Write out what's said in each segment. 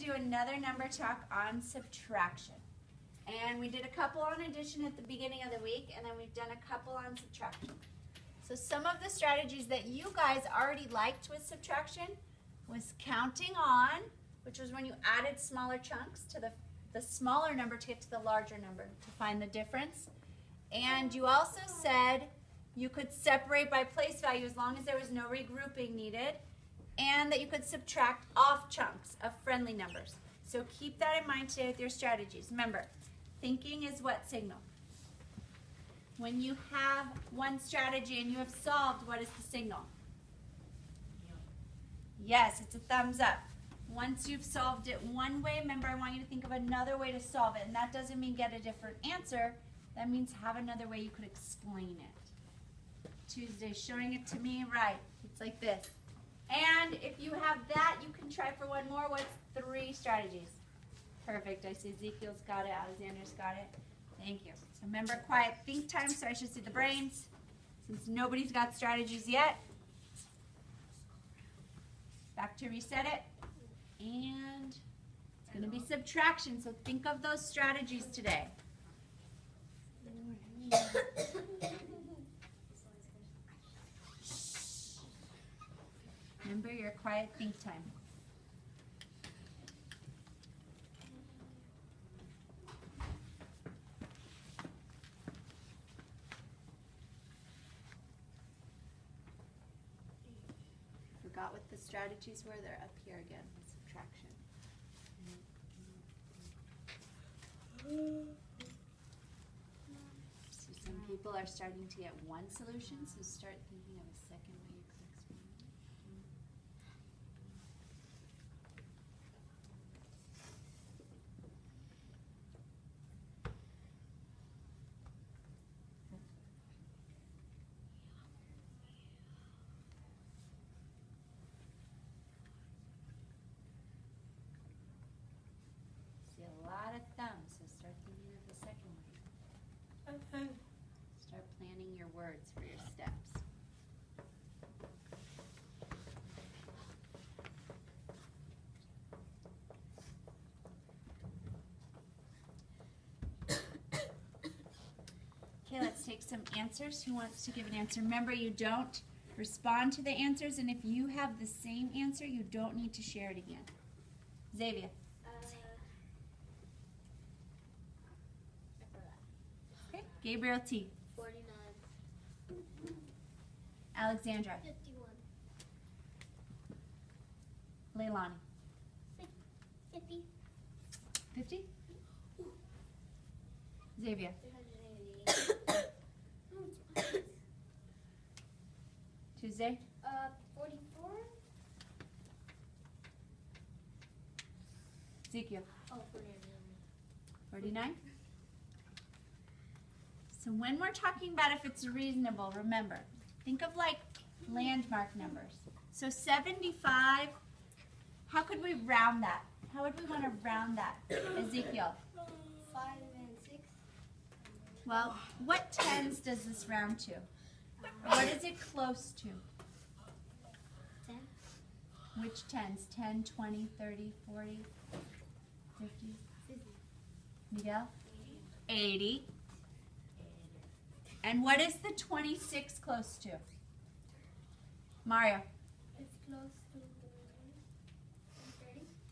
do another number talk on subtraction. And we did a couple on addition at the beginning of the week, and then we've done a couple on subtraction. So some of the strategies that you guys already liked with subtraction was counting on, which was when you added smaller chunks to the smaller number to get to the larger number to find the difference. And you also said you could separate by place value as long as there was no regrouping needed, and that you could subtract off chunks of friendly numbers. So keep that in mind today with your strategies. Remember, thinking is what signal? When you have one strategy and you have solved, what is the signal? Yes, it's a thumbs up. Once you've solved it one way, remember I want you to think of another way to solve it. And that doesn't mean get a different answer. That means have another way you could explain it. Tuesday, showing it to me, right. It's like this. And if you have that, you can try for one more. What's 3 strategies? Perfect. I see Ezekiel's got it. Alexander's got it. Thank you. So remember, quiet think time, so I should see the brains. Since nobody's got strategies yet. Back to reset it. And it's going to be subtraction, so think of those strategies today. Remember your quiet think time. Forgot what the strategies were. They're up here again. Subtraction. So some people are starting to get one solution, so start thinking of a second way you could explain it. A lot of thumbs, so start thinking of the second one. Okay. Start planning your words for your steps. Okay, let's take some answers. Who wants to give an answer? Remember, you don't respond to the answers, and if you have the same answer, you don't need to share it again. Xavier. Gabriel T. 49. Alexandra. 51. Leilani. 50. 50? Xavier. 388. Tuesday. 44. Ezekiel. Oh, 49. 49? So when we're talking about if it's reasonable, remember, think of like landmark numbers. So 75, how could we round that? How would we want to round that? Ezekiel. 5 and 6. Well, what tens does this round to? What is it close to? 10. Which tens? 10, 20, 30, 40, 50? Miguel? 80. And what is the 26 close to? Mario? It's close to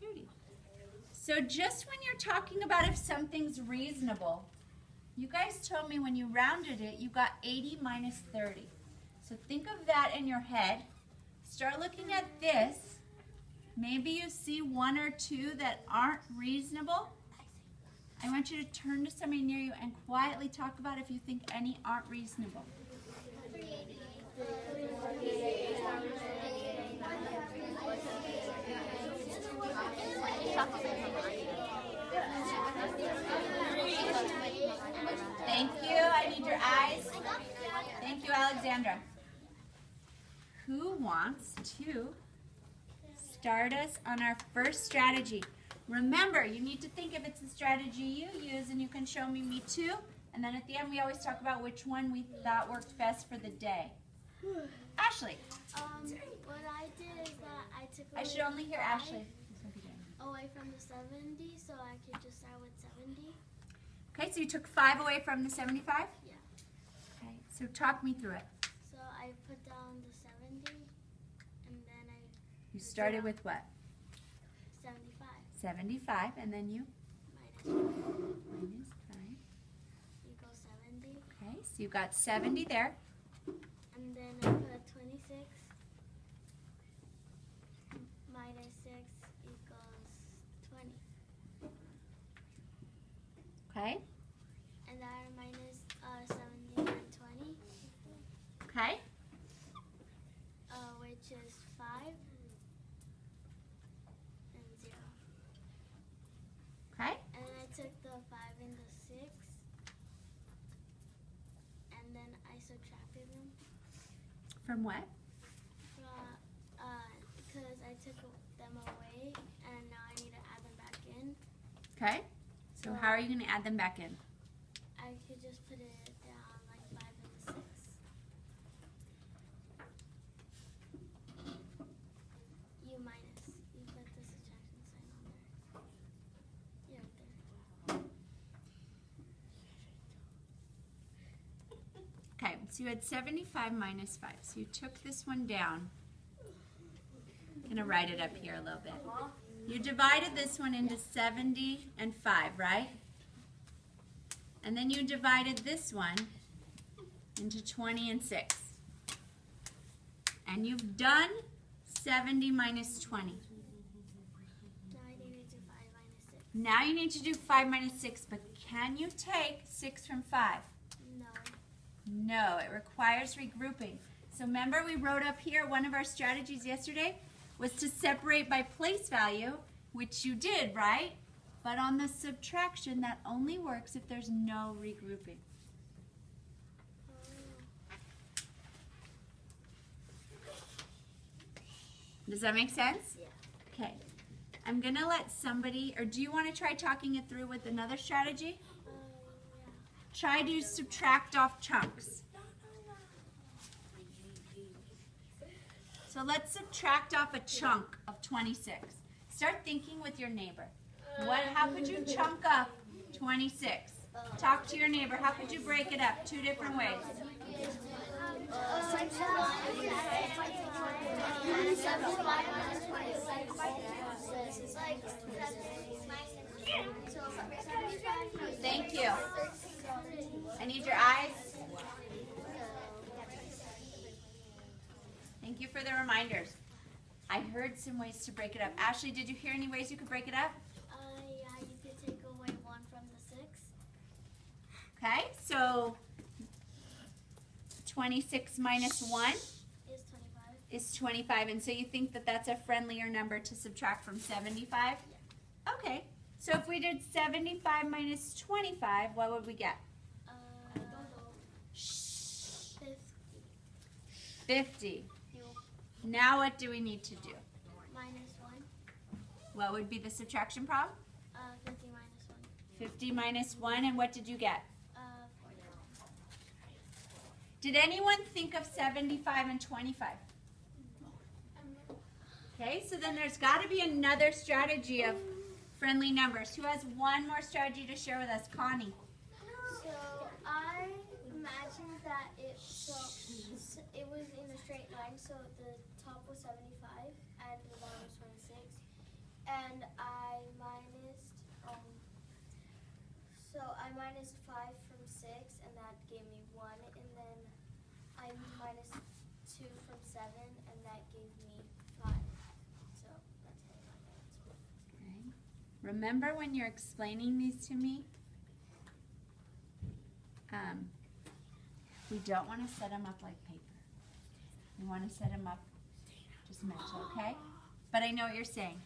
30. 30. So just when you're talking about if something's reasonable, you guys told me when you rounded it, you got 80 minus 30. So think of that in your head. Start looking at this. Maybe you see 1 or 2 that aren't reasonable. I want you to turn to somebody near you and quietly talk about if you think any aren't reasonable. Thank you. I need your eyes. Thank you, Alexandra. Who wants to start us on our first strategy? Remember, you need to think if it's the strategy you use, and you can show me too. And then at the end, we always talk about which one we thought worked best for the day. Ashley. What I did is that I took I should only hear Ashley. away from the 70, so I could just start with 70. Okay, so you took 5 away from the 75? Yeah. Okay, so talk me through it. So I put down the 70, and then I You started with what? 75. 75, and then you? Minus Minus 5. equals 70. Okay, so you got 70 there. And then I put 26 minus 6 equals 20. Okay, And then I minus 70 and 20, okay, which is 5 and 0. okay. And then I took the 5 and the 6, and then I subtracted them. From what? Because I took them away, and now I need to add them back in. Okay, so how are you going to add them back in? I could just put it down like 5 and 6. You minus. You put the subtraction sign on there. Yeah, right there. Okay, so you had 75 minus 5. So you took this one down. I'm going to write it up here a little bit. You divided this one into 70 and 5, right? And then you divided this one into 20 and 6. And you've done 70 minus 20. Now I need to do 5 minus 6. Now you need to do 5 minus 6, but can you take 6 from 5? No. No, it requires regrouping. So remember we wrote up here, one of our strategies yesterday was to separate by place value, which you did, right? But on the subtraction, that only works if there's no regrouping. Does that make sense? Yeah. Okay. I'm going to let somebody, or do you want to try talking it through with another strategy? Yeah. Try to subtract off chunks. So let's subtract off a chunk of 26. Start thinking with your neighbor. How could you chunk up 26? Talk to your neighbor. How could you break it up? 2 different ways. Thank you. I need your eyes. Thank you for the reminders. I heard some ways to break it up. Ashley, did you hear any ways you could break it up? Yeah, you could take away 1 from the 6. Okay, so 26 minus 1 Is 25. is 25. And so you think that that's a friendlier number to subtract from 75? Yeah. Okay, so if we did 75 minus 25, what would we get? I don't know. 50. 50. Now what do we need to do? Minus 1. What would be the subtraction problem? 50 minus 1. 50 minus 1, and what did you get? 40. Did anyone think of 75 and 25? Okay, so then there's got to be another strategy of friendly numbers. Who has one more strategy to share with us? Connie. So I imagined that it was in a straight line, so the top was 75 and the bottom was 26, and I minused 5 from 6, and that gave me 1, and then I minus 2 from 7, and that gave me 5. So that's how I got it. Okay. Remember when you're explaining these to me, we don't want to set them up like paper. We want to set them up just mental, okay? But I know what you're saying.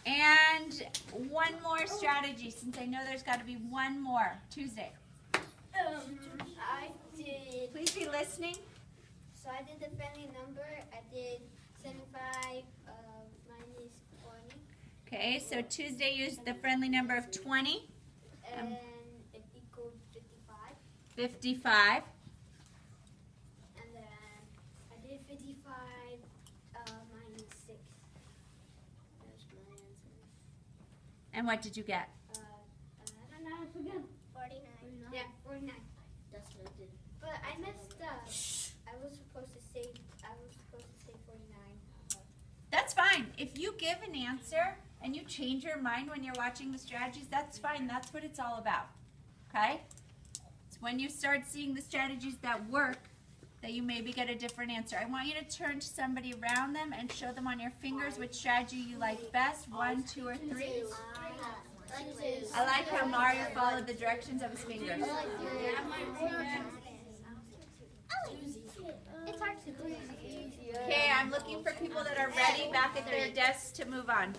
And one more strategy, since I know there's got to be one more. Tuesday. I did. Please be listening. So I did the friendly number. I did 75 minus 20. Okay, so Tuesday used the friendly number of 20. And it equaled 55. 55. And then I did 55 minus 6. That's my answer. And what did you get? I don't know. I forgot. 49. Yeah, 49. That's what I did. But I messed up. I was supposed to say 49. That's fine. If you give an answer and you change your mind when you're watching the strategies, that's fine. That's what it's all about. Okay? It's when you start seeing the strategies that work that you maybe get a different answer. I want you to turn to somebody around them and show them on your fingers which strategy you like best. 1, 2, or 3. I like how Mario followed the directions of his fingers. It's hard to believe. Okay, I'm looking for people that are ready back at their desks to move on.